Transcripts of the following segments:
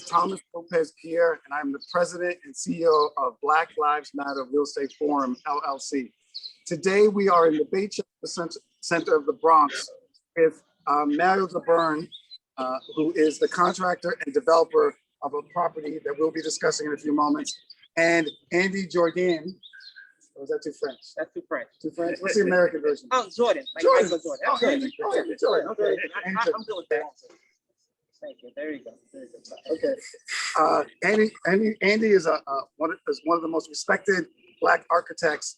Thomas Lopez-Pierre, and I'm the president and CEO of Black Lives Matter Real Estate Forum, LLC. Today, we are in the Baychester Center of the Bronx with Mario DeBurn, who is the contractor and developer of a property that we'll be discussing in a few moments, and Andy Jordan. Or is that too French? That's too French. Too French? What's the American version? Oh, Jordan. Like Jordan. Jordan. Oh, Andy. Oh, Andy Jordan. Okay. I'm good with that. Thank you. There you go. There you go. Okay. Andy is one of the most respected Black architects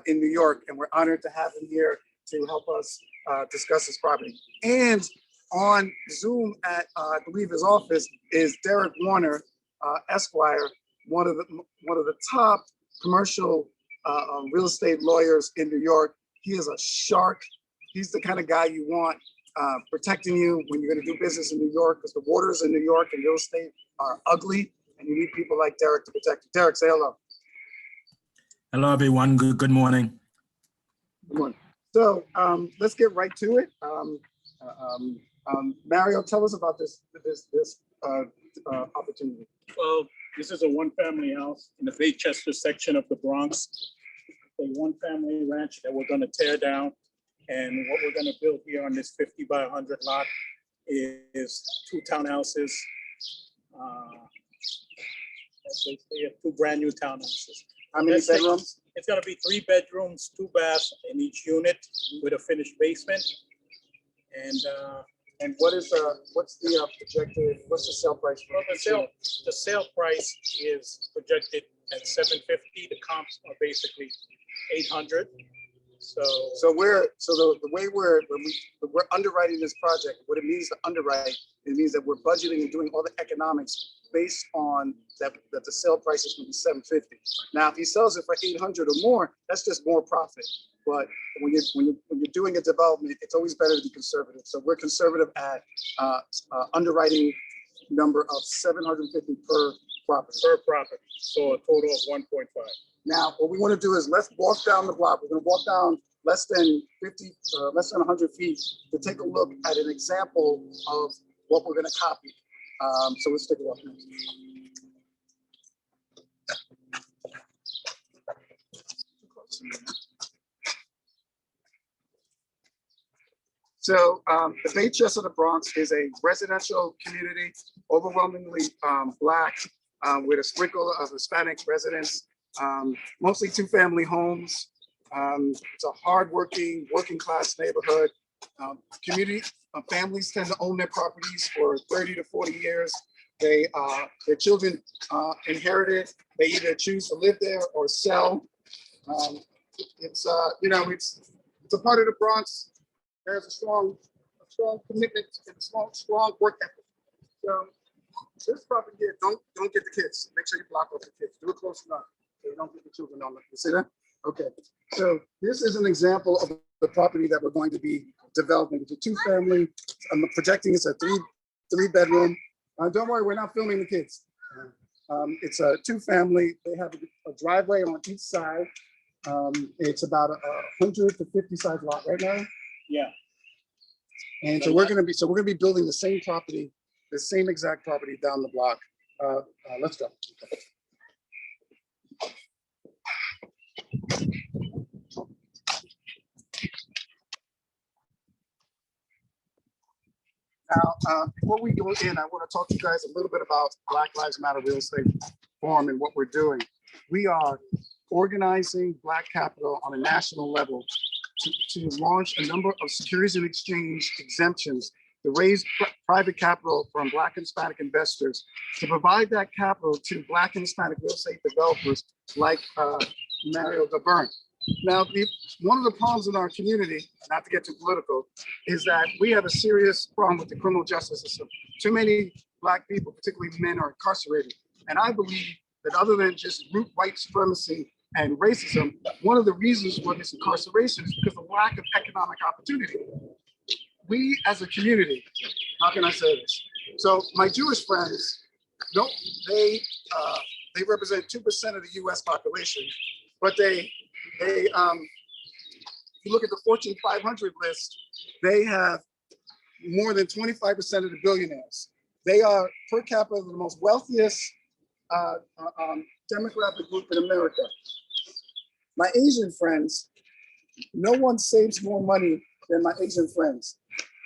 in New York, and we're honored to have him here to help us discuss this property. And on Zoom at I believe his office is Derek Warner, Esquire, one of the top commercial real estate lawyers in New York. He is a shark. He's the kind of guy you want protecting you when you're going to do business in New York, because the waters in New York and real estate are ugly, and you need people like Derek to protect you. Derek, say hello. Hello, everyone. Good morning. Good morning. So let's get right to it. Mario, tell us about this opportunity. Well, this is a one-family house in the Baychester section of the Bronx. A one-family ranch that we're going to tear down, and what we're going to build here on this 50 by 100 lot is 2 townhouses. They have 2 brand new townhouses. How many bedrooms? It's going to be 3 bedrooms, 2 baths in each unit with a finished basement. And what's the projected? What's the sale price? Well, the sale price is projected at $750. The comps are basically $800. So the way we're underwriting this project, what it means to underwrite, it means that we're budgeting and doing all the economics based on that the sale price is going to be $750. Now, if he sells it for $800 or more, that's just more profit. But when you're doing a development, it's always better to be conservative. So we're conservative at underwriting number of $750 per property. Per property, so a total of 1.5. Now, what we want to do is let's walk down the block. We're going to walk down less than 100 feet to take a look at an example of what we're going to copy. So let's take a look. So the Baychester of the Bronx is a residential community, overwhelmingly Black, with a sprinkle of Hispanic residents, mostly 2-family homes. It's a hardworking, working class neighborhood. Community families tend to own their properties for 30 to 40 years. Their children inherit it. They either choose to live there or sell. It's a part of the Bronx. There's a strong commitment and strong work ethic. So this property here, don't get the kids. Make sure you block off the kids. Do it close enough so you don't get the children on it. You see that? Okay. So this is an example of the property that we're going to be developing. It's a 2-family. I'm projecting it's a 3-bedroom. Don't worry, we're not filming the kids. It's a 2-family. They have a driveway on each side. It's about a 100 to 50 size lot right now. Yeah. And so we're going to be building the same property, the same exact property down the block. Let's go. Now, before we go in, I want to talk to you guys a little bit about Black Lives Matter Real Estate Forum and what we're doing. We are organizing Black capital on a national level to launch a number of securities and exchange exemptions to raise private capital from Black and Hispanic investors, to provide that capital to Black and Hispanic real estate developers like Mario DeBurn. Now, one of the problems in our community, not to get too political, is that we have a serious problem with the criminal justice system. Too many Black people, particularly men, are incarcerated. And I believe that other than just root white supremacy and racism, one of the reasons for this incarceration is because of lack of economic opportunity. We as a community, how can I say this? So my Jewish friends, they represent 2% of the US population, but if you look at the Fortune 500 list, they have more than 25% of the billionaires. They are per capita the most wealthiest demographic group in America. My Asian friends, no one saves more money than my Asian friends.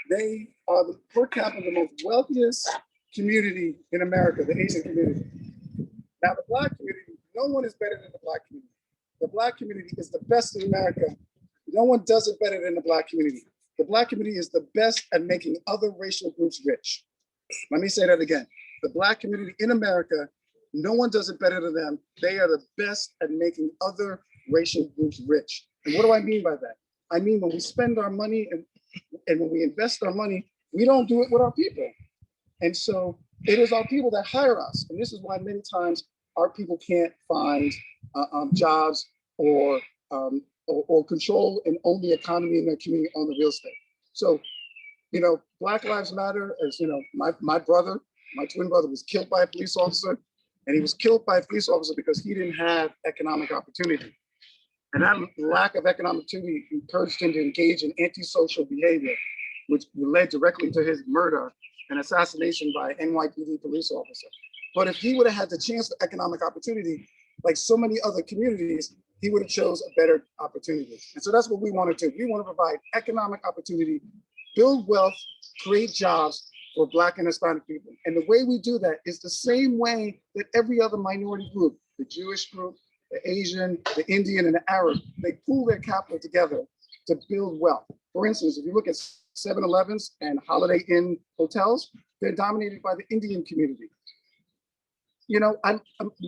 They are the per capita the most wealthiest community in America, the Asian community. Now the Black community, no one is better than the Black community. The Black community is the best in America. No one does it better than the Black community. The Black community is the best at making other racial groups rich. Let me say that again. The Black community in America, no one does it better than them. They are the best at making other racial groups rich. And what do I mean by that? I mean, when we spend our money and when we invest our money, we don't do it with our people. And so it is our people that hire us. And this is why many times our people can't find jobs or control and own the economy in their community on the real estate. So, you know, Black Lives Matter, as you know, my brother, my twin brother was killed by a police officer, and he was killed by a police officer because he didn't have economic opportunity. And that lack of economic opportunity encouraged him to engage in antisocial behavior, which led directly to his murder and assassination by an NYPD police officer. But if he would have had the chance for economic opportunity, like so many other communities, he would have chose a better opportunity. And so that's what we want to do. We want to provide economic opportunity, build wealth, create jobs for Black and Hispanic people. And the way we do that is the same way that every other minority group, the Jewish group, the Asian, the Indian, and the Arab, they pool their capital together to build wealth. For instance, if you look at 7-Elevens and Holiday Inn hotels, they're dominated by the Indian community. You know, I'm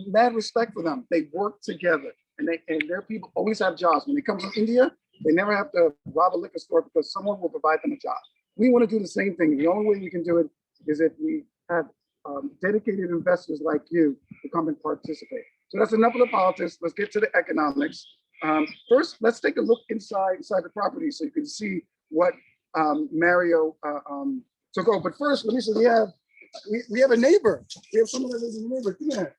mad respect for them. They work together, and their people always have jobs. When they come from India, they never have to rob a liquor store because someone will provide them a job. We want to do the same thing. The only way we can do it is if we have dedicated investors like you to come and participate. So that's enough of the politics. Let's get to the economics. First, let's take a look inside the property so you can see what Mario took over. But first, let me say we have a neighbor. We have someone that lives in the neighborhood. Come here.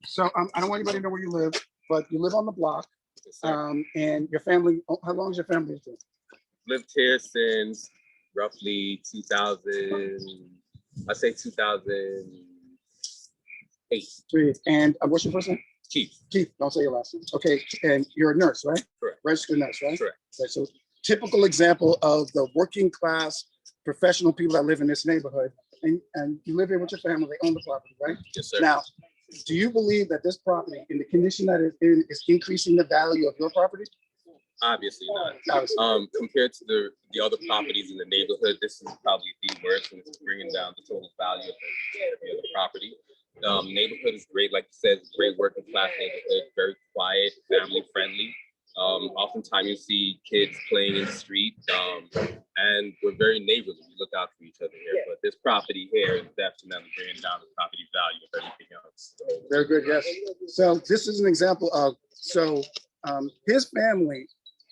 So I don't want anybody to know where you live, but you live on the block. And your family, how long has your family been? Lived here since roughly 2000, I say 2008. And what's your first name? Keith. Keith, don't say your last name. Okay, and you're a nurse, right? Correct. Registered nurse, right? Correct. Okay, so typical example of the working class professional people that live in this neighborhood, and you live here with your family, they own the property, right? Yes, sir. Now, do you believe that this property, in the condition that it's in, is increasing the value of your property? Obviously not. Obviously. Compared to the other properties in the neighborhood, this is probably the worst, and it's bringing down the total value of the other property. Neighborhood is great, like you said, it's a great working class neighborhood, very quiet, family friendly. Oftentimes you see kids playing in the street, and we're very neighborly. We look out for each other here. But this property here is definitely bringing down the property value of everything else. Very good, yes. So this is an example of, his family,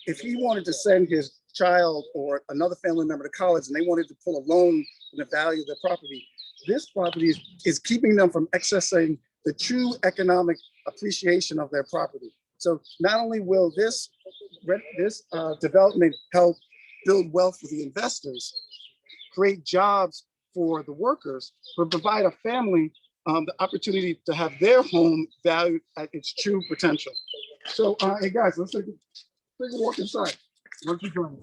if he wanted to send his child or another family member to college and they wanted to pull a loan for the value of their property, this property is keeping them from accessing the true economic appreciation of their property. So not only will this development help build wealth for the investors, create jobs for the workers, but provide a family the opportunity to have their home valued at its true potential. So, hey guys, let's take a walk inside. Why don't you join me?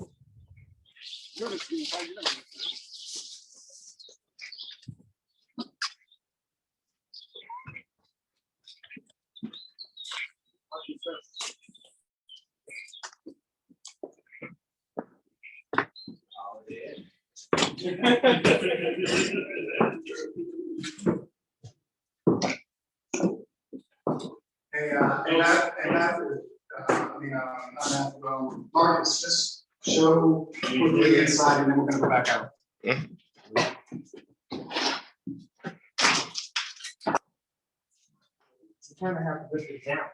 Marcus, just show quickly inside and then we're going to go back out. I'm trying to have a good example.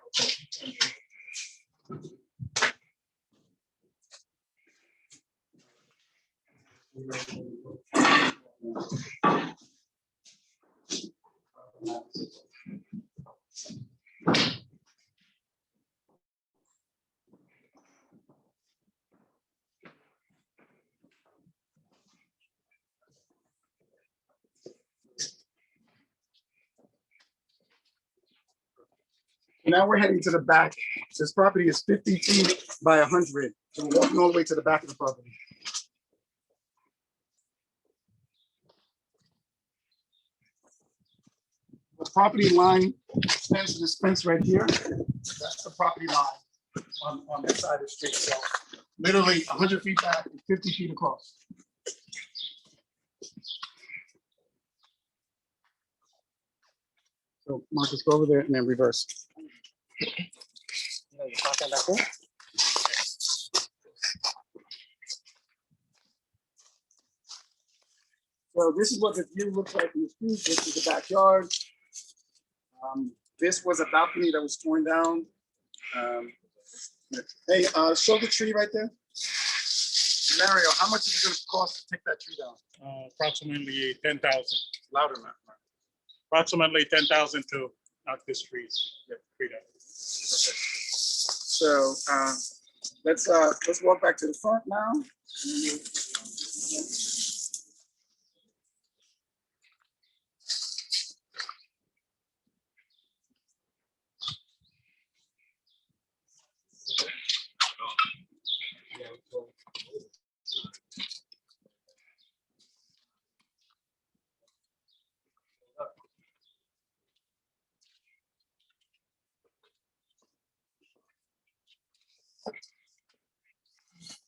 Now we're heading to the back. This property is 50 feet by 100. So we're walking all the way to the back of the property. The property line extends to this fence right here. That's the property line on this side of the street. So literally 100 feet back and 50 feet across. So Marcus, go over there and then reverse. No, you're talking about that? So this is what the view looks like from the street. This is the backyard. This was a balcony that was torn down. Hey, show the tree right there. Mario, how much is it going to cost to take that tree down? Approximately 10,000. Louder, man. Approximately 10,000 to knock this tree down. So let's walk back to the front now.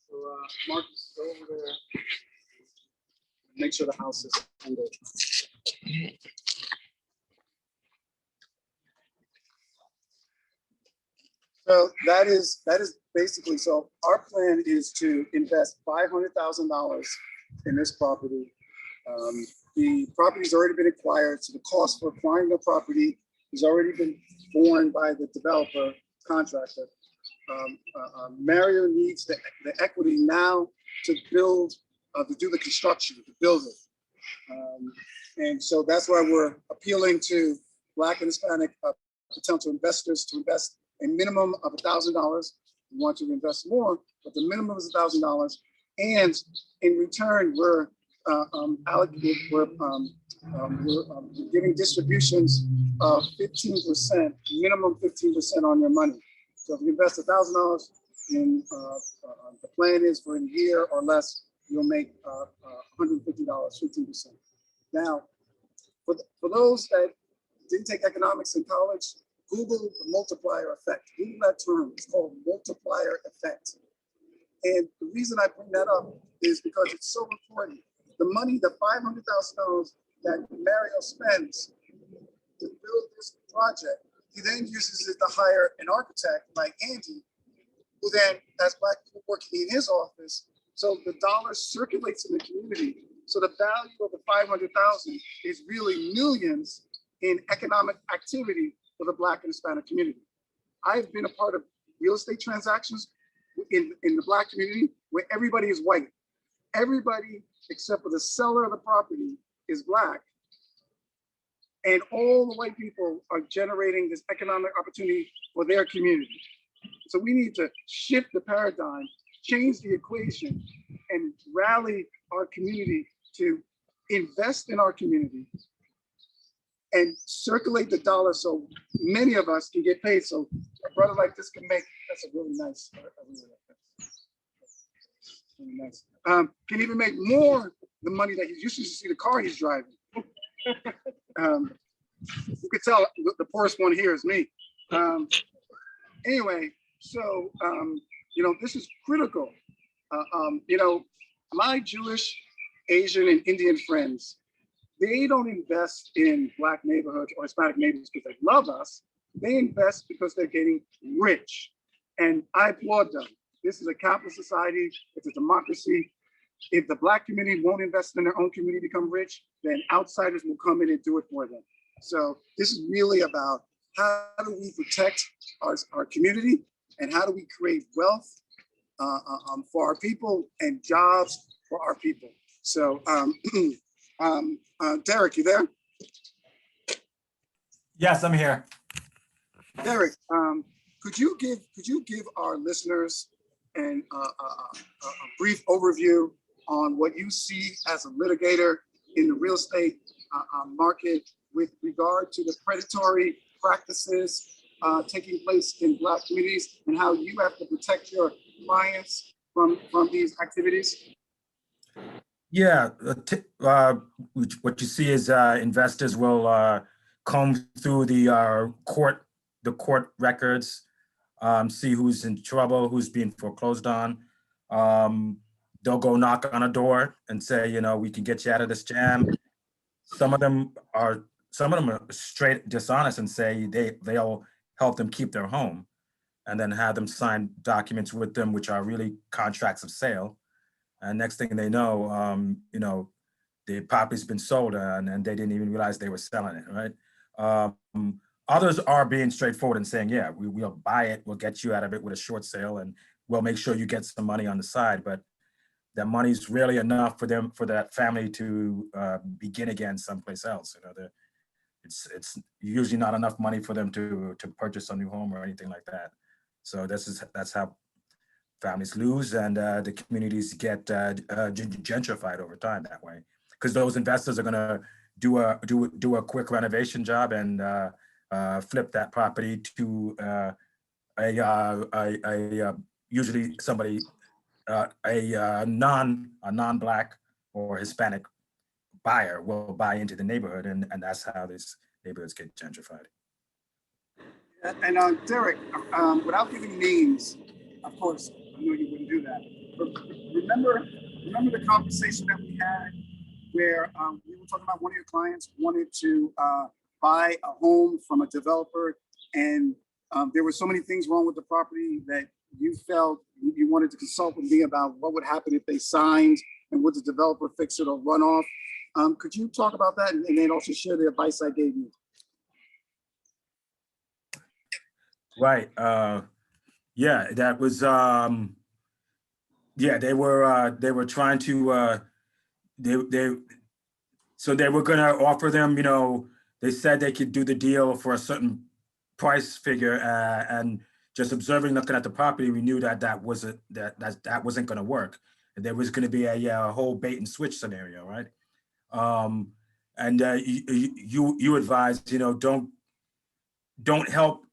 So Marcus, go over there. Make sure the house is under. So that is basically, so our plan is to invest $500,000 in this property. The property's already been acquired, so the cost for acquiring the property has already been borne by the developer contractor. Mario needs the equity now to build, to do the construction, to build it. And so that's why we're appealing to Black and Hispanic potential investors to invest a minimum of $1,000. We want to invest more, but the minimum is $1,000. And in return, we're giving distributions of 15%, minimum 15% on your money. So if you invest $1,000 in, the plan is for a year or less, you'll make $150, 15%. Now, for those that didn't take economics in college, Google the multiplier effect. Google that term. It's called multiplier effect. And the reason I bring that up is because it's so important. The money, the $500,000 that Mario spends to build this project, he then uses it to hire an architect like Andy, who then has Black people working in his office. So the dollar circulates in the community. So the value of the $500,000 is really millions in economic activity for the Black and Hispanic community. I've been a part of real estate transactions in the Black community where everybody is white. Everybody except for the seller of the property is Black. And all the white people are generating this economic opportunity for their community. So we need to shift the paradigm, change the equation, and rally our community to invest in our community and circulate the dollar so many of us can get paid. So a brother like this can make, that's a really nice, really nice. Can even make more the money that he's used to see the car he's driving. You could tell the poorest one here is me. Anyway, so, you know, this is critical. You know, my Jewish, Asian, and Indian friends, they don't invest in Black neighborhoods or Hispanic neighborhoods because they love us. They invest because they're getting rich. And I applaud them. This is a capitalist society. It's a democracy. If the Black community won't invest in their own community to become rich, then outsiders will come in and do it for them. So this is really about how do we protect our community and how do we create wealth for our people and jobs for our people. So Derek, you there? Yes, I'm here. Derek, could you give our listeners a brief overview on what you see as a litigator in the real estate market with regard to the predatory practices taking place in Black communities and how you have to protect your clients from these activities? Yeah, what you see is investors will comb through the court records, see who's in trouble, who's being foreclosed on. They'll go knock on a door and say, you know, we can get you out of this jam. Some of them are straight dishonest and say they'll help them keep their home, and then have them sign documents with them, which are really contracts of sale. And next thing they know, you know, the property's been sold and they didn't even realize they were selling it, right? Others are being straightforward and saying, yeah, we'll buy it, we'll get you out of it with a short sale, and we'll make sure you get some money on the side. But that money's really enough for them, for that family to begin again someplace else. You know, it's usually not enough money for them to purchase a new home or anything like that. So that's how families lose, and the communities get gentrified over time that way, because those investors are going to do a quick renovation job and flip that property to usually somebody a non-Black or Hispanic buyer will buy into the neighborhood, and that's how these neighborhoods get gentrified. And Derek, without giving names, of course, I know you wouldn't do that. But remember the conversation that we had where we were talking about one of your clients wanted to buy a home from a developer, and there were so many things wrong with the property that you felt you wanted to consult with me about what would happen if they signed, and would the developer fix it or run off. Could you talk about that, and then also share the advice I gave you? Right. Yeah, that was yeah, they were trying to so they were gonna offer them, you know, they said they could do the deal for a certain price figure, and just observing, looking at the property, we knew that wasn't gonna work. There was gonna be a whole bait and switch scenario, right? And you advised, you know, don't help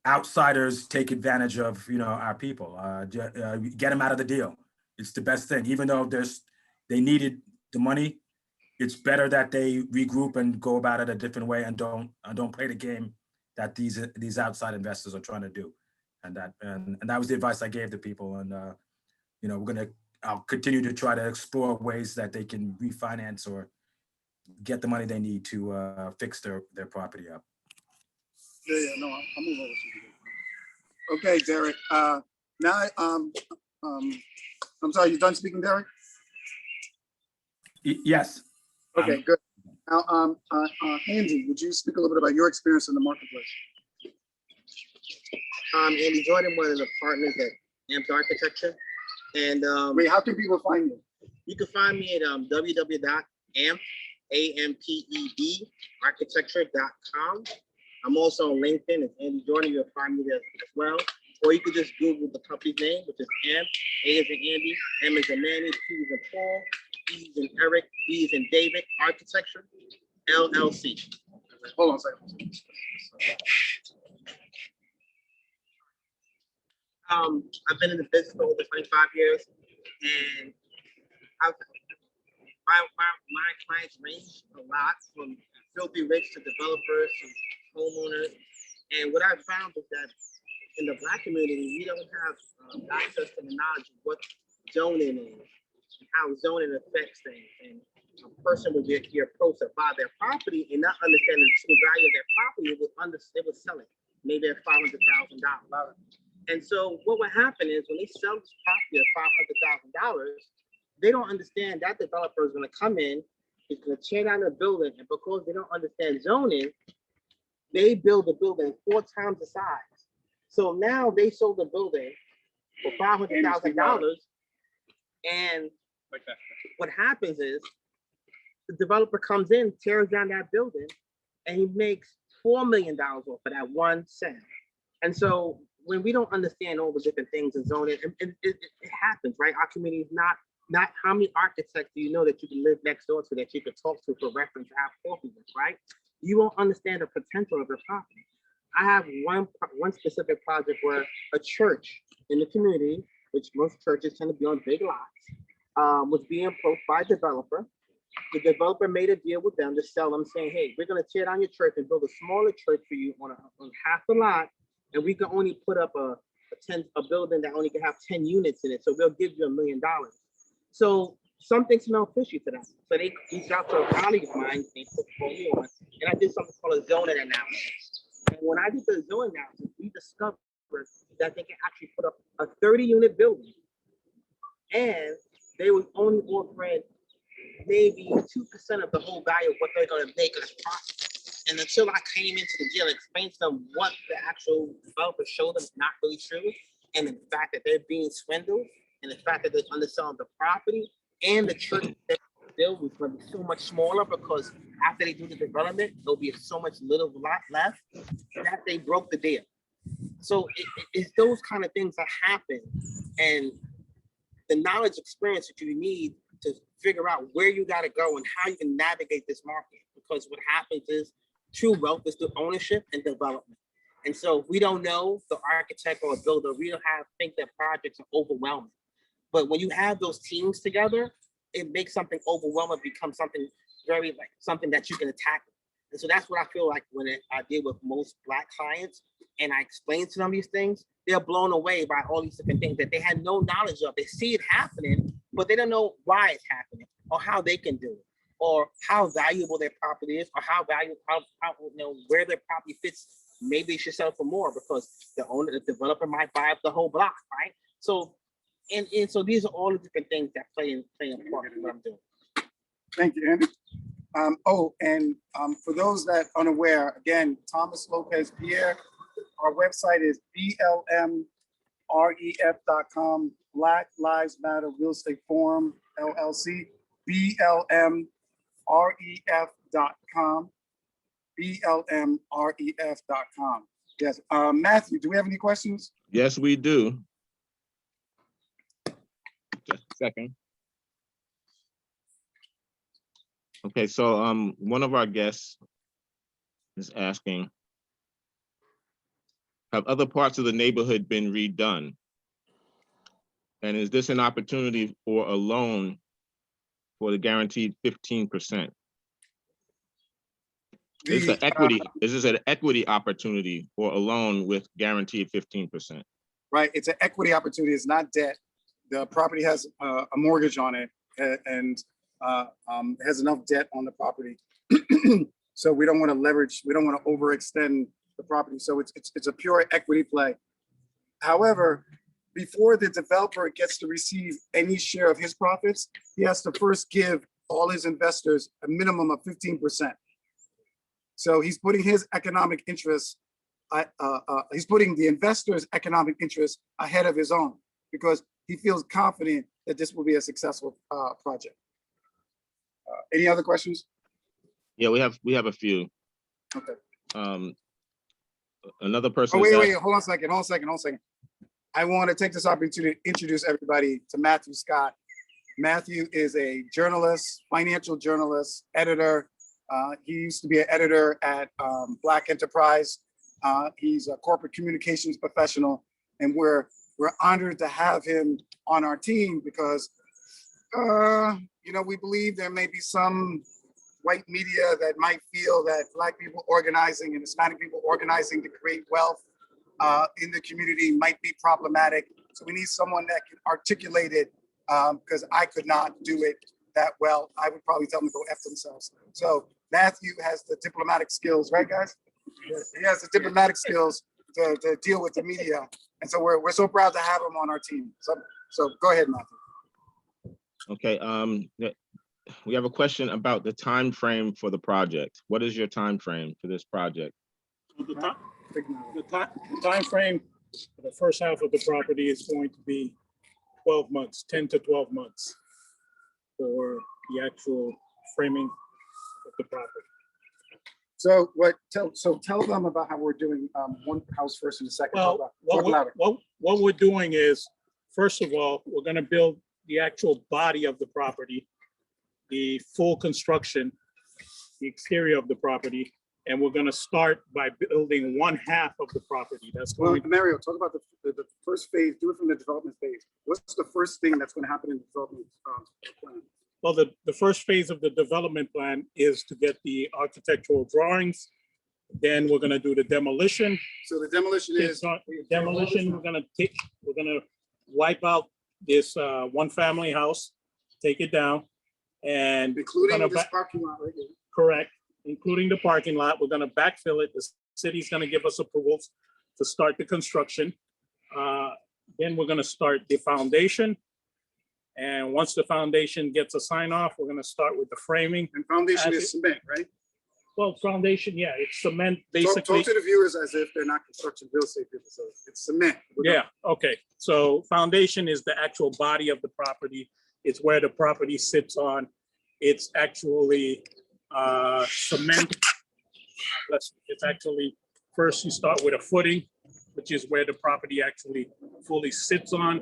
outsiders take advantage of, you know, our people. Get them out of the deal. It's the best thing. Even though they needed the money, it's better that they regroup and go about it a different way, and don't play the game that these outside investors are trying to do. And that was the advice I gave to people. And you know, I'll continue to try to explore ways that they can refinance or get the money they need to fix their property up. Yeah, no, I'll move over to you. Okay, Derek. Now, I'm sorry, you done speaking, Derek? Yes. Okay, good. Now, Andy, would you speak a little bit about your experience in the marketplace? Andy Jordan, one of the partners at Amp Architecture. And Wait, how can people find you? you can find me at www.architecture.com. I'm also on LinkedIn. It's Andy Jordan. You'll find me there as well. Or you could just Google the company's name, which is AMP. A is in Andy, M is in Manny, P is in Paul, E is in Eric, B is in David, Architecture, LLC. Hold on a second. I've been in the business for over 25 years, and my clients range a lot from filthy rich to developers to homeowners. And what I found is that in the Black community, we don't have access to the knowledge of what zoning is, and how zoning affects things. And a person would be approached to buy their property and not understanding the true value of their property, it would sell it maybe at $500,000. And so what would happen is when they sell this property at $500,000, they don't understand that developer is going to come in, he's going to tear down the building, and because they don't understand zoning, they build the building 4 times the size. So now they sold the building for $500,000, and what happens is the developer comes in, tears down that building, and he makes $4 million off of that one sale. And so when we don't understand all the different things in zoning, it happens, right? Our community is not how many architects do you know that you can live next door to, that you could talk to for reference, have coffee with, right? You won't understand the potential of your property. I have one specific project where a church in the community, which most churches tend to be on big lots, was being approached by a developer. The developer made a deal with them to sell them, saying, "Hey, we're going to tear down your church and build a smaller church for you on half the lot, and we can only put up a building that only can have 10 units in it. So we'll give you $1 million." So something smelled fishy to them. So they reached out to a colleague of mine, they put me on, and I did something called a zoning analysis. And when I did the zoning analysis, we discovered that they can actually put up a 30-unit building, and they would only offering maybe 2% of the whole value of what they're going to make as profit. And until I came into the deal and explained to them what the actual developer showed them is not really true, and the fact that they're being swindled, and the fact that they're underselling the property, and the church that they build was going to be so much smaller because after they do the development, there'll be so much little lot left that they broke the deal. So it's those kind of things that happen, and the knowledge experience that you need to figure out where you got to go and how you can navigate this market. Because what happens is true wealth is through ownership and development. And so if we don't know the architect or builder, we don't think that projects are overwhelming. But when you have those teams together, it makes something overwhelming become something very like something that you can attack. And so that's what I feel like when I deal with most Black clients and I explain to them these things, they're blown away by all these different things that they had no knowledge of. They see it happening, but they don't know why it's happening or how they can do it or how valuable their property is or how valuable, where their property fits. Maybe they should sell for more because the developer might buy up the whole block, right? So, and so these are all the different things that play a part in what I'm doing. Thank you, Andy. For those that are unaware, again, Thomas Lopez-Pierre, our website is blmref.com, Black Lives Matter Real Estate Forum, LLC, blmref.com, blmref.com. Yes, Matthew, do we have any questions? Yes, we do. Just a second. Okay, so one of our guests is asking, have other parts of the neighborhood been redone? And is this an opportunity for a loan for the guaranteed 15%? Is this an equity opportunity for a loan with guaranteed 15%? Right, it's an equity opportunity, it's not debt. The property has a mortgage on it and has enough debt on the property. So we don't want to leverage, we don't want to overextend the property. So it's a pure equity play. However, before the developer gets to receive any share of his profits, he has to first give all his investors a minimum of 15%. So he's putting his economic interests, he's putting the investor's economic interest ahead of his own because he feels confident that this will be a successful project. Any other questions? Yeah, we have a few. Okay. Another person. Oh, wait, hold on a second. I want to take this opportunity to introduce everybody to Matthew Scott. Matthew is a journalist, financial journalist, editor. He used to be an editor at Black Enterprise. He's a corporate communications professional, and we're honored to have him on our team because, we believe there may be some white media that might feel that Black people organizing and Hispanic people organizing to create wealth in the community might be problematic. So we need someone that can articulate it because I could not do it that well. I would probably tell them to go F themselves. So Matthew has the diplomatic skills, right, guys? He has the diplomatic skills to deal with the media. And so we're so proud to have him on our team. So go ahead, Matthew. Okay, we have a question about the time frame for the project. What is your time frame for this project? The time frame for the first half of the property is going to be 12 months, 10 to 12 months for the actual framing of the property. So tell them about how we're doing one house first and a second. Well, what we're doing is, first of all, we're going to build the actual body of the property, the full construction, the exterior of the property, And we're gonna start by building one half of the property. That's Well, going, Mario, talk about the first phase, do it from the development phase. What's the first thing that's gonna happen in the development plan? well, the first phase of the development plan is to get the architectural drawings. Then we're gonna do the demolition. So the demolition is, Demolition, we're gonna wipe out this one family house, take it down. And we're including gonna this parking lot right here. correct, including the parking lot. We're gonna backfill it. The city's gonna give us approvals to start the construction. Then we're gonna start the foundation. And once the foundation gets a sign off, we're gonna start with the framing. And foundation As is cement, right? Well, foundation, yeah, it's cement, Talk basically. to the viewers as if they're not construction real estate people, so it's cement. Yeah, okay. So foundation is the actual body of the property. It's where the property sits on. It's actually cement. It's actually, first you start with a footing, which is where the property actually fully sits on.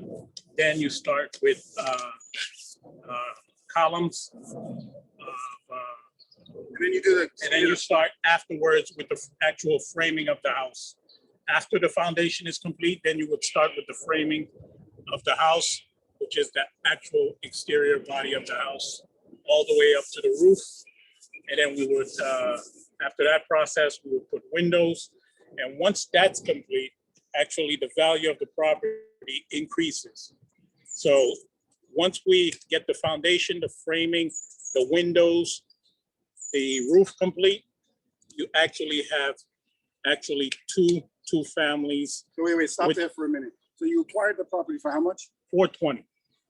Then you start with columns. And then you do the. And then you start afterwards with the actual framing of the house. After the foundation is complete, then you would start with the framing of the house, which is the actual exterior body of the house, all the way up to the roof. And then we would, after that process, we would put windows. And once that's complete, actually the value of the property increases. So once we get the foundation, the framing, the windows, the roof complete, you actually have two families, So wait, stop with- there for a minute. So you acquired the property for how much? 420.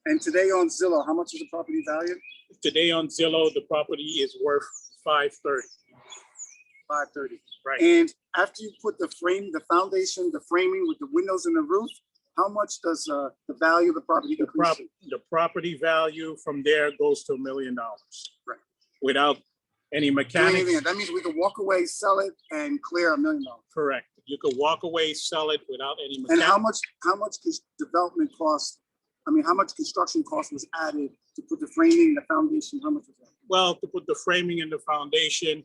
And today on Zillow, how much is the property valued? Today on Zillow, the property is worth 530. 530. Right. And after you put the frame, the foundation, the framing with the windows and the roof, how much does the value of the property increase? The property value from there goes to $1 million. Right. Without any Doing mechanics. anything. That means we can walk away, sell it, and clear $1 million. Correct. You could walk away, sell it without any And mechanics. how much development cost? I mean, how much construction cost was added to put the framing, the foundation? How much was that? Well, to put the framing and the foundation,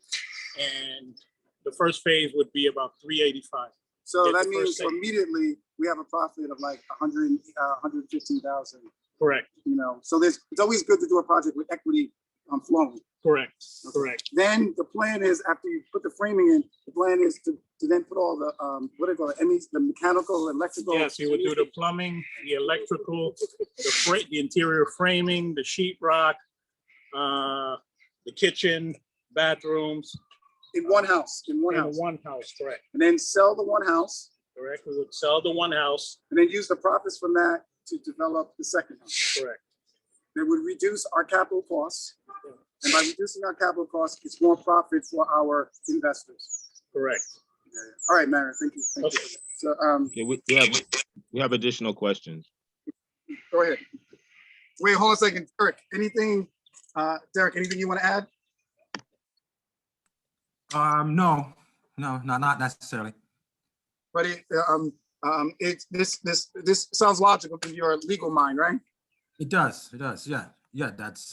and the first phase would be about 385. So Get that the means first thing. immediately we have a profit of like 115,000. Correct, You know, so it's always good to do a project with equity flowing. correct, correct. Then the plan is, after you put the framing in, the plan is to then put all the what do you call it? MEs, the mechanical, electrical. Yes, you would do the plumbing, the electrical, the interior framing, the sheetrock, the kitchen, bathrooms. In one house, in one In house. one house, correct, And then sell the one house, correct. We would sell the one house, and then use the profits from that to develop the second house. correct. That would reduce our capital costs. And by reducing our capital costs, it's more profit for our investors. Correct. All right, Mary, thank you. Thank you. Okay. So Okay, we have additional questions. go ahead. Wait, hold on a second. Derek, anything you want to add? No, not necessarily. Buddy, this sounds logical to your legal mind, right? It does, yeah, that's,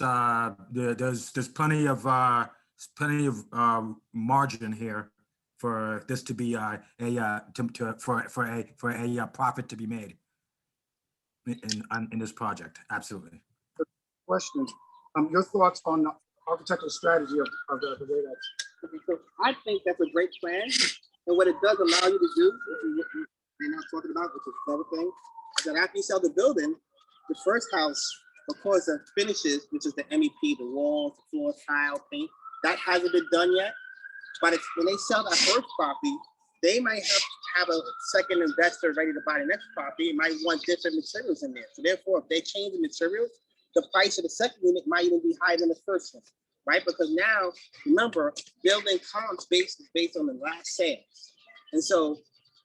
there's plenty of margin here for this to be a profit to be made in this project, absolutely. Question, your thoughts on the architectural strategy of the way that's. Okay, so I think that's a great plan, and what it does allow you to do, we're not talking about, which is another thing, is that after you sell the building, the first house, of course, the finishes, which is the MEP, the walls, the floor, tile, paint, that hasn't been done yet. But when they sell that first property, they might have a second investor ready to buy the next property. It might want different materials in there. So therefore, if they change the materials, the price of the second unit might even be higher than the first one, right? Because now, remember, building comps based on the last sales. And so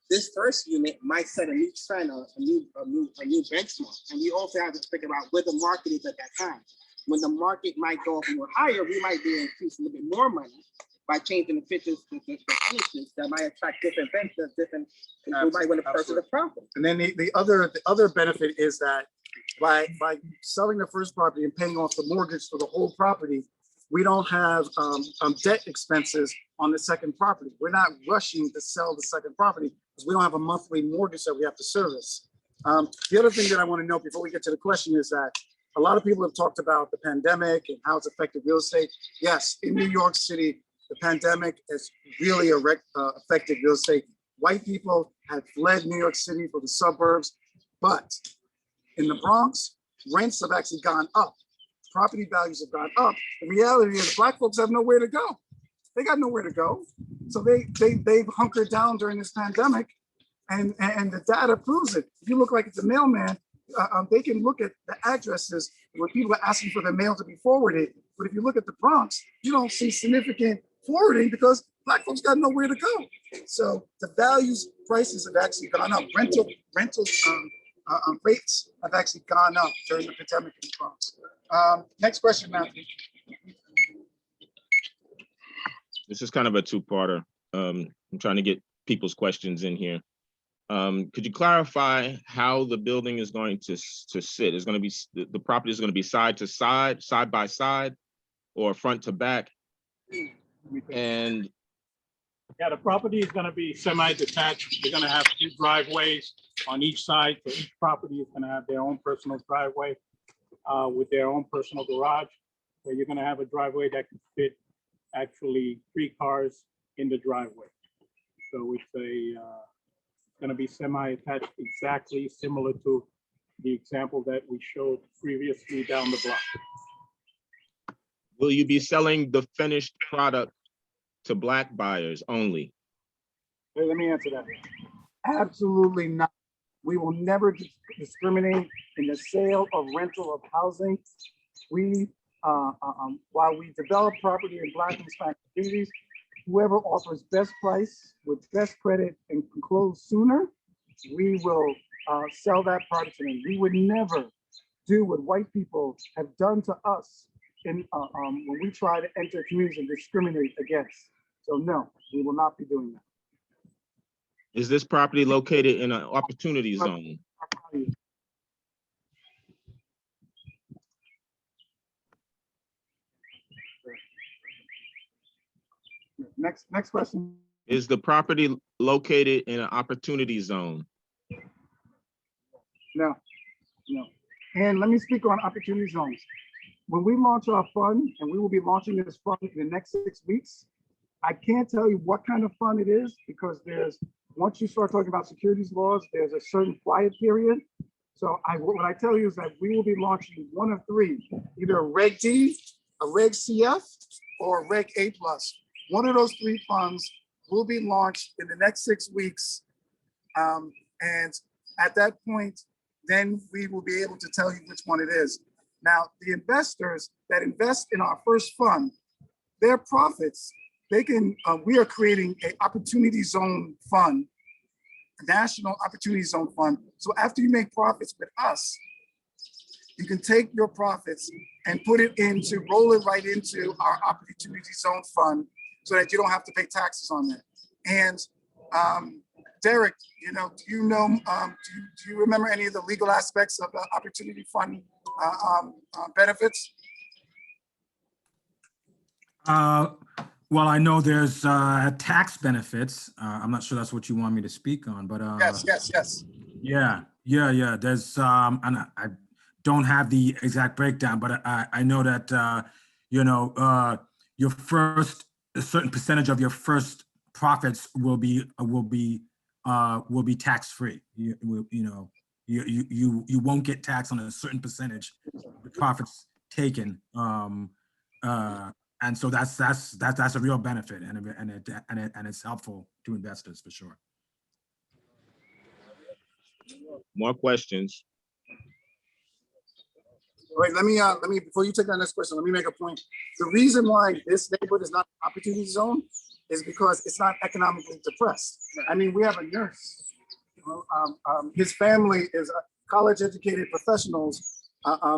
this first unit might set a new trend, a new benchmark. And we also have to figure out where the market is at that time. When the market might go up more higher, we might be increasing a little bit more money by changing the features, the finishes that might attract different investors, different, people might want to purchase the property. And then the other benefit is that by selling the first property and paying off the mortgage for the whole property, We don't have debt expenses on the second property. We're not rushing to sell the second property because we don't have a monthly mortgage that we have to service. The other thing that I want to note before we get to the question is that a lot of people have talked about the pandemic and how it's affected real estate. Yes, in New York City, the pandemic has really affected real estate. White people have fled New York City for the suburbs, but in the Bronx, rents have actually gone up. Property values have gone up. The reality is Black folks have nowhere to go. They got nowhere to go. So they've hunkered down during this pandemic, and the data proves it. If you look like it's a mailman, they can look at the addresses where people are asking for their mail to be forwarded. But if you look at the Bronx, you don't see significant forwarding because Black folks got nowhere to go. So the prices have actually gone up. Rental rates have actually gone up during the pandemic in the Bronx. Next question, Matthew. This is kind of a two-parter. I'm trying to get people's questions in here. Could you clarify how the building is going to sit? Is going to be the property is going to be side to side, side by side, or front to back? And Yeah, the property is gonna be semi-detached. They're gonna have 2 driveways on each side. So each property is gonna have their own personal driveway with their own personal garage. So you're gonna have a driveway that can fit actually 3 cars in the driveway. So it's gonna be semi-attached, exactly similar to the example that we showed previously down the block. will you be selling the finished product to Black buyers only? Let me answer that. Absolutely not. We will never discriminate in the sale or rental of housing. We, while we develop property in Black and Hispanic communities, whoever offers best price with best credit and can close sooner, we will sell that product to them. We would never do what white people have done to us in when we try to enter communities and discriminate against. So no, we will not be doing that. Is this property located in an opportunity zone? Next question. Is the property located in an opportunity zone? No. And let me speak on opportunity zones. When we launch our fund, and we will be launching this fund in the next 6 weeks, I can't tell you what kind of fund it is because once you start talking about securities laws, there's a certain quiet period. So what I tell you is that we will be launching one of 3, either a Reg D, a Reg CF, or a Reg A+. One of those 3 funds will be launched in the next 6 weeks. And at that point, then we will be able to tell you which one it is. Now, the investors that invest in our first fund, their profits, we are creating an opportunity zone fund, a national opportunity zone fund. So after you make profits with us, you can take your profits and roll it right into our opportunity zone fund so that you don't have to pay taxes on that. And Derek, do you remember any of the legal aspects of the opportunity fund benefits? Well, I know there's tax benefits. I'm not sure that's what you want me to speak on, but Yes. Yeah. There's and I don't have the exact breakdown, but I know that a certain percentage of your first profits will be tax free. You won't get taxed on a certain percentage of the profits taken. And so that's a real benefit, and it's helpful to investors for sure. More questions? Wait, let me before you take that next question, let me make a point. The reason why this neighborhood is not an opportunity zone is because it's not economically depressed. I mean, we have a nurse. His family is college-educated professionals.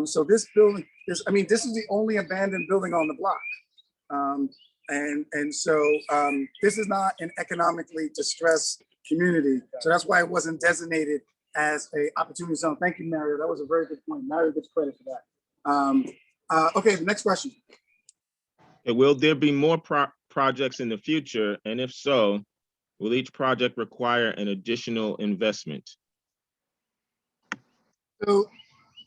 So this building this is the only abandoned building on the block. So this is not an economically distressed community. So that's why it wasn't designated as a opportunity zone. Thank you, Mario. That was a very good point. Mario gets credit for that. Okay, the next question. Will there be more projects in the future? And if so, will each project require an additional investment? So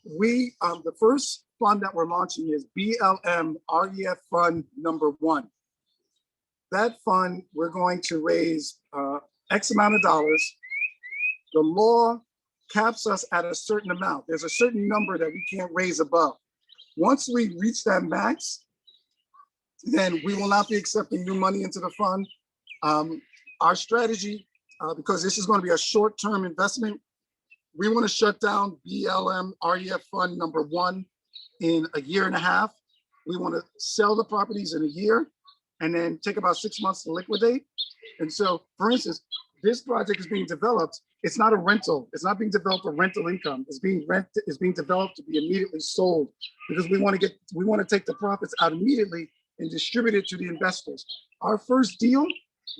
the first fund that we're launching is BLM REF Fund number 1. That fund, we're going to raise X amount of dollars. The law caps us at a certain amount. There's a certain number that we can't raise above. Once we reach that max, then we will not be accepting new money into the fund. Our strategy, because this is going to be a short-term investment, we want to shut down BLM REF Fund number 1 in a year and a half. We want to sell the properties in a year and then take about 6 months to liquidate. And so, for instance, this project is being developed. It's not a rental. It's not being developed for rental income. It's being developed to be immediately sold, because we want to take the profits out immediately and distribute it to the investors. Our first deal,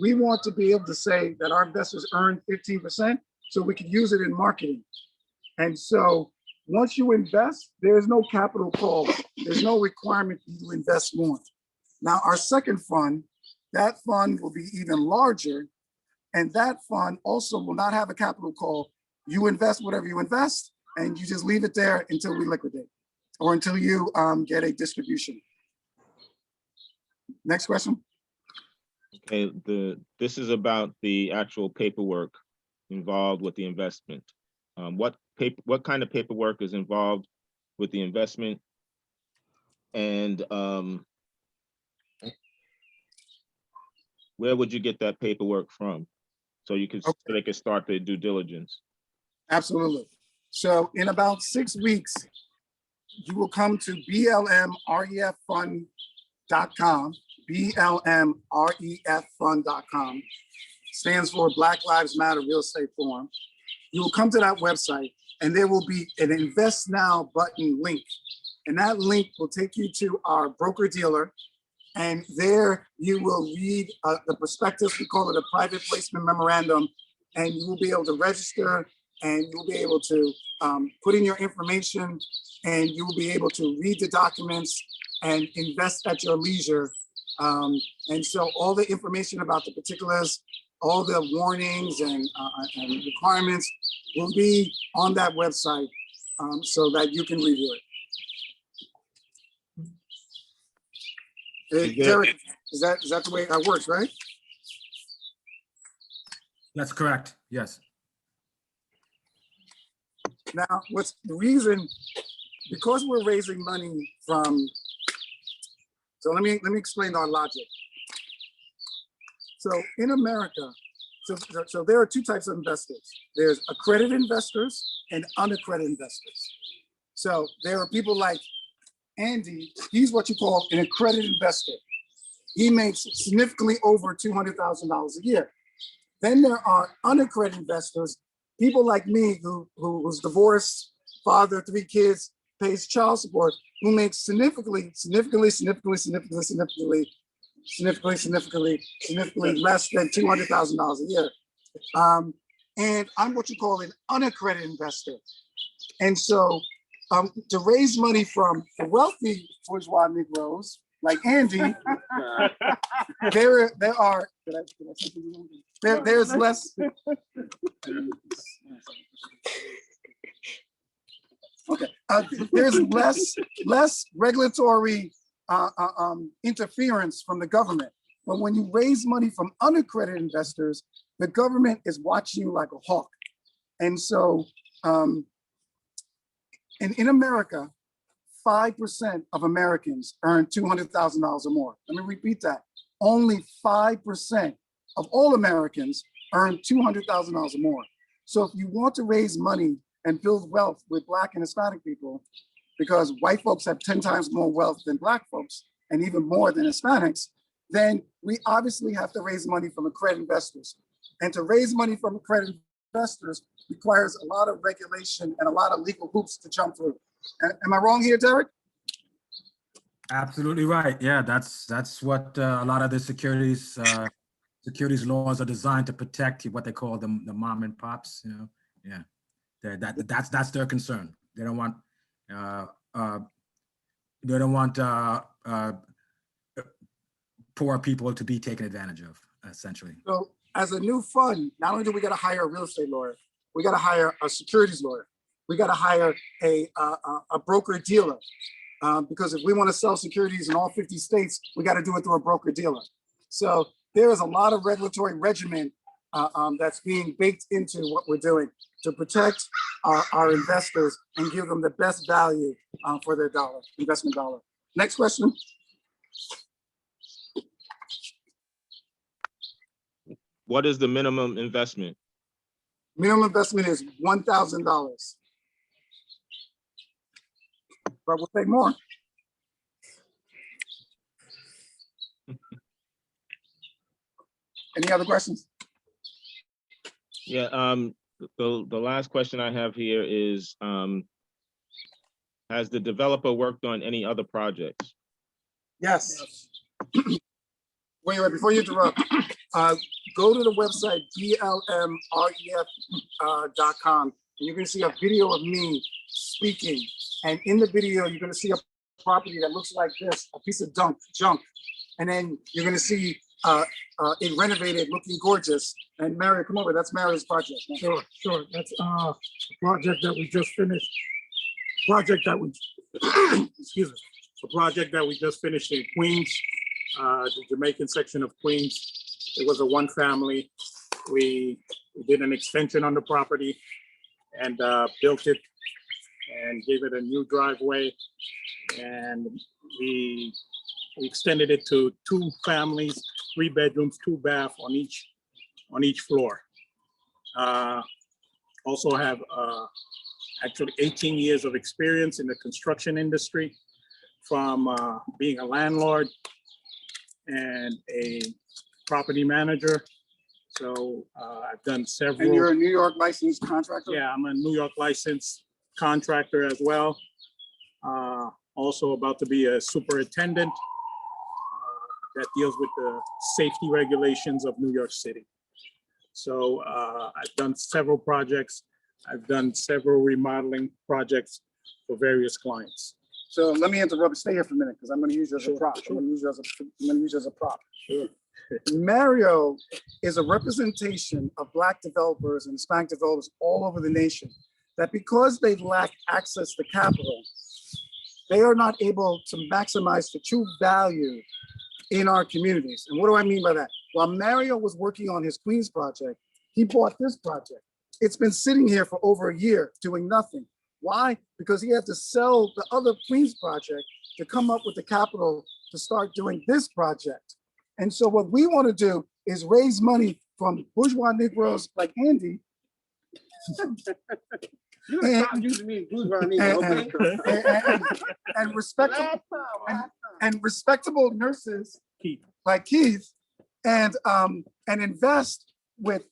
we want to be able to say that our investors earn 15%, so we can use it in marketing. And so once you invest, there's no capital call. There's no requirement for you to invest more. Now, our second fund, that fund will be even larger. And that fund also will not have a capital call. You invest whatever you invest, and you just leave it there until we liquidate or until you get a distribution. Next question. Okay, this is about the actual paperwork involved with the investment. What kind of paperwork is involved with the investment? And where would you get that paperwork from? So you could, so they could start their due diligence. Absolutely. So in about 6 weeks, you will come to blmreffund.com. blmreffund.com stands for Black Lives Matter Real Estate Forum. You will come to that website, and there will be an Invest Now button link. And that link will take you to our broker dealer. And there you will read the prospectus. We call it a private placement memorandum. And you will be able to register, and you will be able to put in your information, and you will be able to read the documents and invest at your leisure. And so all the information about the particulars, all the warnings and requirements will be on that website so that you can review it. Derek, is that the way that works, right? That's correct, yes. Now, what's the reason? Because we're raising money from, so let me explain our logic. So in America, so there are 2 types of investors. There's accredited investors and unaccredited investors. So there are people like Andy, he's what you call an accredited investor. He makes significantly over $200,000 a year. Then there are unaccredited investors, people like me who's divorced, father, 3 kids, pays child support, who makes significantly less than $200,000 a year. And I'm what you call an unaccredited investor. And so to raise money from the wealthy bourgeois Negroes like Andy, there's less. Okay, there's less regulatory interference from the government. But when you raise money from unaccredited investors, the government is watching you like a hawk. And so in America, 5% of Americans earn $200,000 or more. Let me repeat that. Only 5% of all Americans earn $200,000 or more. So if you want to raise money and build wealth with Black and Hispanic people, because white folks have 10 times more wealth than Black folks and even more than Hispanics, then we obviously have to raise money from accredited investors. And to raise money from accredited investors requires a lot of regulation and a lot of legal hoops to jump through. Am I wrong here, Derek? Absolutely right. Yeah, that's what a lot of the securities laws are designed to protect, what they call the mom and pops. You know, yeah, that's their concern. They don't want poor people to be taken advantage of, essentially. So as a new fund, not only do we got to hire a real estate lawyer, we got to hire a securities lawyer. We got to hire a broker dealer. Because if we want to sell securities in all 50 states, we got to do it through a broker dealer. So there is a lot of regulatory regimen that's being baked into what we're doing to protect our investors and give them the best value for their dollar, investment dollar. Next question. What is the minimum investment? Minimum investment is $1,000. But we'll pay more. Any other questions? Yeah, the last question I have here is, has the developer worked on any other projects? Yes. Wait, before you interrupt, go to the website blmref.com, and you're going to see a video of me speaking. And in the video, you're going to see a property that looks like this, a piece of junk. And then you're going to see it renovated, looking gorgeous. And Mario, come over. That's Mario's project. Sure. That's a project that we just finished. Excuse me. A project that we just finished in Queens, the Jamaican section of Queens. It was a one family. We did an extension on the property and built it and gave it a new driveway. And we extended it to 2 families, 3 bedrooms, 2 bath on each floor. Also have actually 18 years of experience in the construction industry, from being a landlord and a property manager. So I've done several. And you're a New York licensed contractor? Yeah, I'm a New York licensed contractor as well. Also about to be a superintendent that deals with the safety regulations of New York City. So I've done several projects. I've done several remodeling projects for various clients. So let me interrupt. Stay here for a minute because I'm going to use you as a prop. I'm going to use you as a prop. Sure. Mario is a representation of Black developers and Hispanic developers all over the nation, that because they lack access to capital, they are not able to maximize the true value in our communities. And what do I mean by that? While Mario was working on his Queens project, he bought this project. It's been sitting here for over a year doing nothing. Why? Because he had to sell the other Queens project to come up with the capital to start doing this project. And so what we want to do is raise money from bourgeois Negroes like Andy. You gotta stop using me as bourgeois Negro, okay? And respectable nurses like Keith, and invest with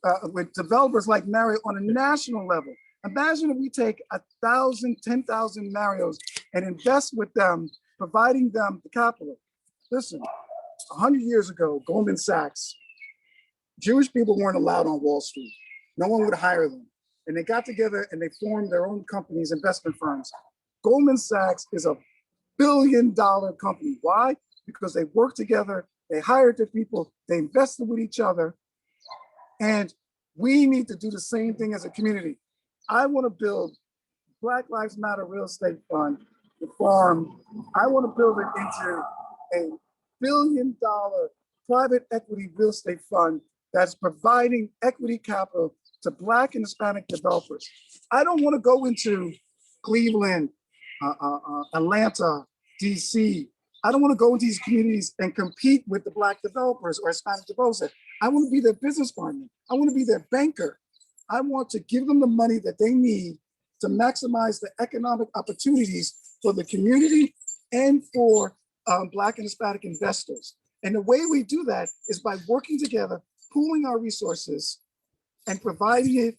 developers like Mario on a national level. Imagine if we take 1,000, 10,000 Marios and invest with them, providing them the capital. Listen, 100 years ago, Goldman Sachs, Jewish people weren't allowed on Wall Street. No one would hire them. And they got together and they formed their own companies, investment firms. Goldman Sachs is a billion-dollar company. Why? Because they worked together, they hired the people, they invested with each other. And we need to do the same thing as a community. I want to build Black Lives Matter Real Estate Fund, the farm. I want to build it into a billion-dollar private equity real estate fund that's providing equity capital to Black and Hispanic developers. I don't want to go into Cleveland, Atlanta, DC. I don't want to go into these communities and compete with the Black developers or Hispanic developers. I want to be their business partner. I want to be their banker. I want to give them the money that they need to maximize the economic opportunities for the community and for Black and Hispanic investors. And the way we do that is by working together, pooling our resources, and providing it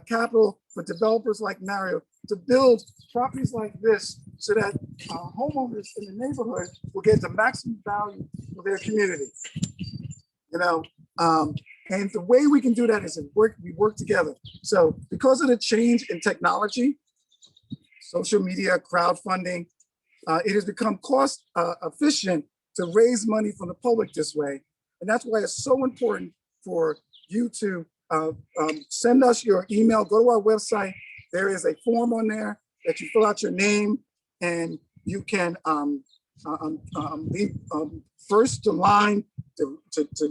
capital for developers like Mario to build properties like this so that homeowners in the neighborhood will get the maximum value for their community. You know, and the way we can do that is we work together. So because of the change in technology, social media, crowdfunding, it has become cost efficient to raise money from the public this way. And that's why it's so important for you to send us your email, go to our website. There is a form on there that you fill out your name, and you can be first to line to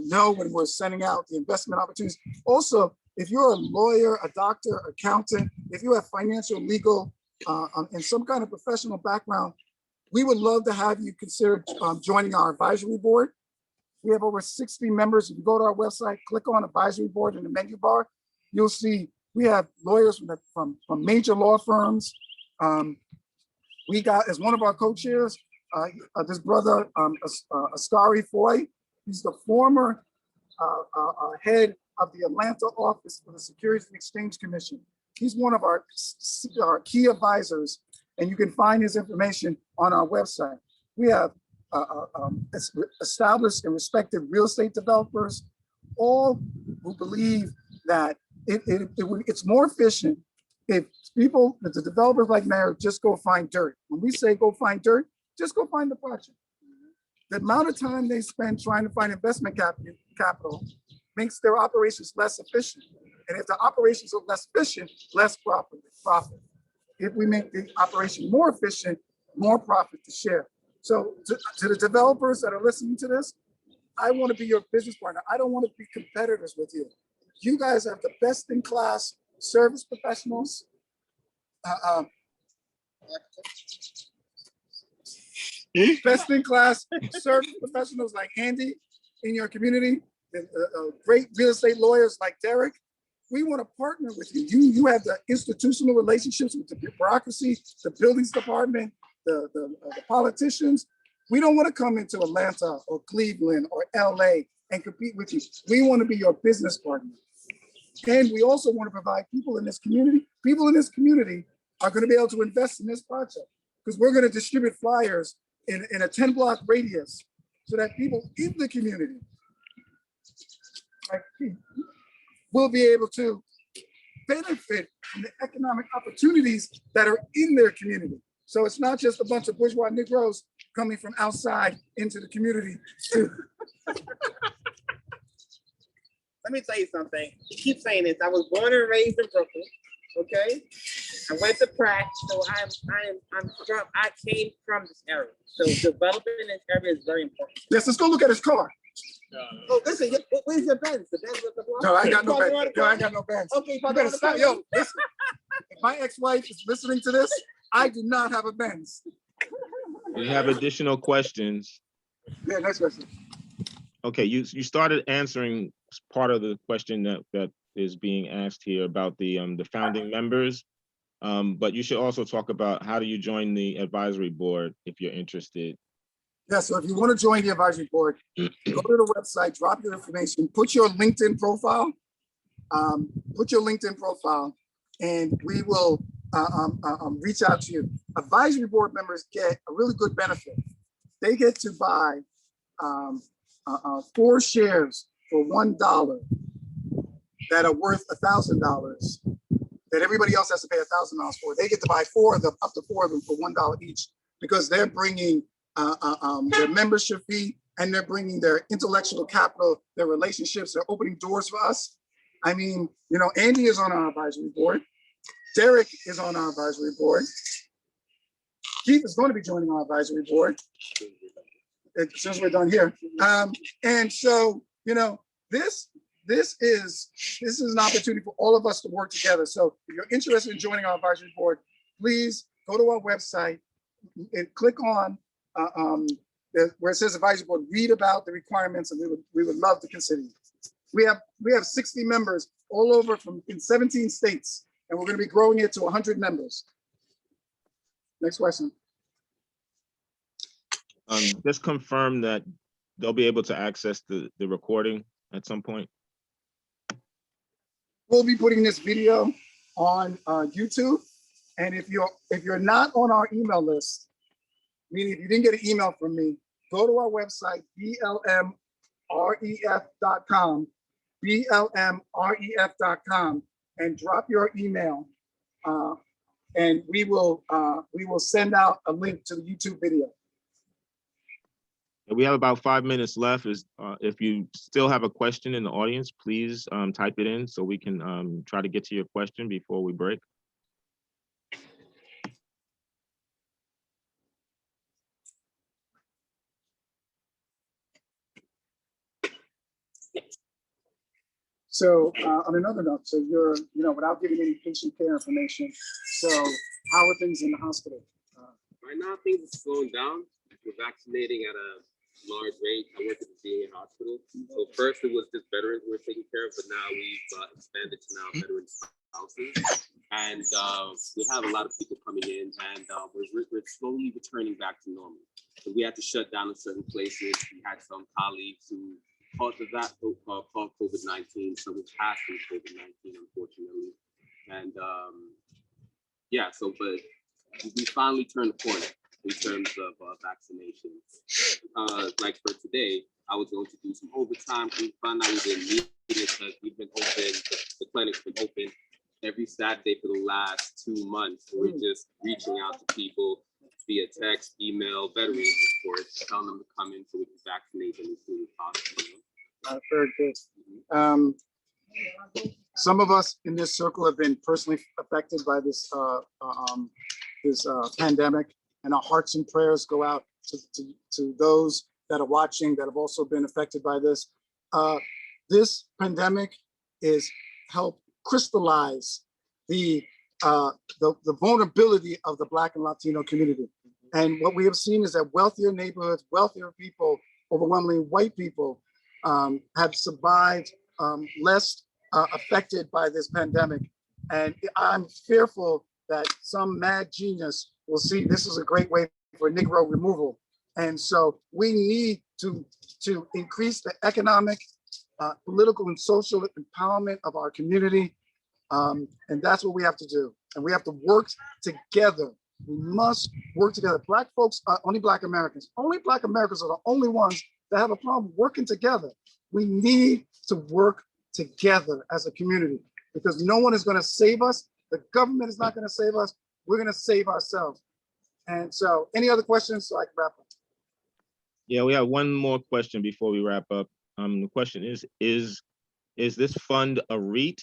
know when we're sending out the investment opportunities. Also, if you're a lawyer, a doctor, accountant, if you have financial, legal, and some kind of professional background, we would love to have you consider joining our advisory board. We have over 60 members. If you go to our website, click on advisory board in the menu bar, you'll see we have lawyers from major law firms. We got, as one of our co-chairs, this brother, Ascari Foy. He's the former head of the Atlanta office for the Securities and Exchange Commission. He's one of our key advisors, and you can find his information on our website. We have established and respected real estate developers, all who believe that it's more efficient if the developers like Mayor just go find dirt. When we say go find dirt, just go find the project. The amount of time they spend trying to find investment capital makes their operations less efficient. And if the operations are less efficient, less profit. If we make the operation more efficient, more profit to share. So to the developers that are listening to this, I want to be your business partner. I don't want to be competitors with you. You guys have the best in class service professionals. Best in class service professionals like Andy in your community, great real estate lawyers like Derek. We want to partner with you. You have the institutional relationships with the bureaucracy, the buildings department, the politicians. We don't want to come into Atlanta or Cleveland or LA and compete with you. We want to be your business partner. And we also want to provide people in this community. People in this community are going to be able to invest in this project because we're going to distribute flyers in a 10-block radius so that people in the community will be able to benefit from the economic opportunities that are in their community. So it's not just a bunch of bourgeois Negroes coming from outside into the community. Let me tell you something. You keep saying this. I was born and raised in Brooklyn. Okay, I went to Pratt, so I came from this area. So developing in this area is very important. Yes, let's go look at his car. Oh, listen, where's your Benz? The Benz with the block? No, I ain't got no Benz. No, I ain't got no Benz. Okay, You better stop. Yo, listen. If my ex-wife is listening to this, I do not have a Benz. We have additional questions. Yeah, next question. Okay, you started answering part of the question that is being asked here about the founding members, but you should also talk about how do you join the advisory board if you're interested. Yeah, so if you want to join the advisory board, go to the website, drop your information, put your LinkedIn profile, and we will reach out to you. Advisory board members get a really good benefit. They get to buy 4 shares for $1 that are worth $1,000 that everybody else has to pay $1,000 for. They get to buy 4 of them, up to 4 of them for $1 each, because they're bringing their membership fee, and they're bringing their intellectual capital, their relationships, they're opening doors for us. I mean, you know, Andy is on our advisory board. Derek is on our advisory board. Keith is going to be joining our advisory board since we're done here. And so, you know, this is an opportunity for all of us to work together. So if you're interested in joining our advisory board, please go to our website and click on where it says advisory board, read about the requirements, and we would love to consider you. We have 60 members all over in 17 states, and we're going to be growing it to 100 members. Next question. Just confirm that they'll be able to access the recording at some point. We'll be putting this video on YouTube, and if you're not on our email list, meaning if you didn't get an email from me, go to our website, blmref.com, and drop your email, and we will send out a link to the YouTube video. We have about 5 minutes left. If you still have a question in the audience, please type it in so we can try to get to your question before we break. So on another note, so you're, without giving any patient care information, so how are things in the hospital? Right now, things are slowing down. We're vaccinating at a large rate. I work at the VA hospital. So first it was just veterans we were taking care of, but now we've expanded to now veterans spouses. And we have a lot of people coming in, and we're slowly returning back to normal. So we had to shut down in certain places. We had some colleagues who caught COVID-19, so we passed through COVID-19, unfortunately. And yeah, so but we finally turned the corner in terms of vaccinations. Like for today, I was going to do some overtime. We found out we didn't need it because we've been open, the clinic's been open every Saturday for the last 2 months. So we're just reaching out to people via text, email, veterans, of course, telling them to come in so we can vaccinate them as soon as possible. Very good. Some of us in this circle have been personally affected by this pandemic, and our hearts and prayers go out to those that are watching that have also been affected by this. This pandemic is helped crystallize the vulnerability of the Black and Latino community. And what we have seen is that wealthier neighborhoods, wealthier people, overwhelmingly white people, have survived less affected by this pandemic. And I'm fearful that some mad genius will see this is a great way for Negro removal. And so we need to increase the economic, political, and social empowerment of our community. And that's what we have to do. And we have to work together. We must work together. Black folks are only Black Americans. Only Black Americans are the only ones that have a problem working together. We need to work together as a community because no one is going to save us. The government is not going to save us. We're going to save ourselves. And so any other questions so I can wrap up? Yeah, we have one more question before we wrap up. The question is this fund a REIT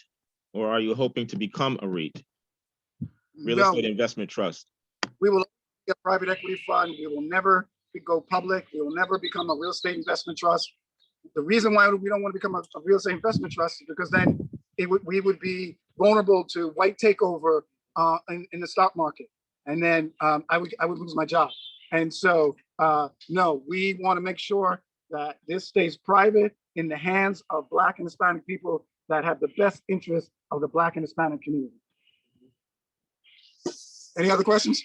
or are you hoping to become a REIT? Real Estate Investment Trust. We will be a private equity fund. We will never go public. We will never become a real estate investment trust. The reason why we don't want to become a real estate investment trust is because then we would be vulnerable to white takeover in the stock market. And then I would lose my job. And so, no, we want to make sure that this stays private in the hands of Black and Hispanic people that have the best interest of the Black and Hispanic community. Any other questions?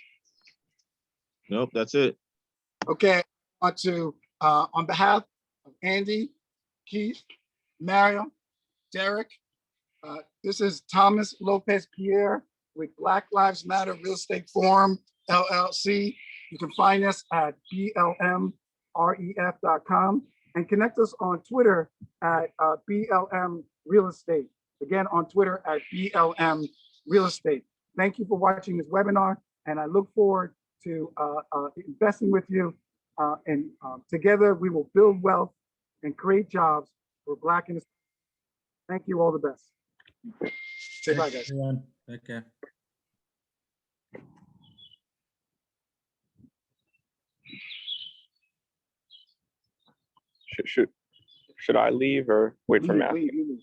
Nope, that's it. Okay, I want to, on behalf of Andy, Keith, Mario, Derek, this is Thomas Lopez-Pierre with Black Lives Matter Real Estate Forum, LLC. You can find us at blmref.com and connect us on Twitter at BLM Real Estate. Again, on Twitter at BLM Real Estate. Thank you for watching this webinar, and I look forward to investing with you. And together we will build wealth and create jobs for Black and Hispanic. Thank you. All the best. Say bye, guys. Everyone. Take care. Should I leave or wait for Matt? Leave.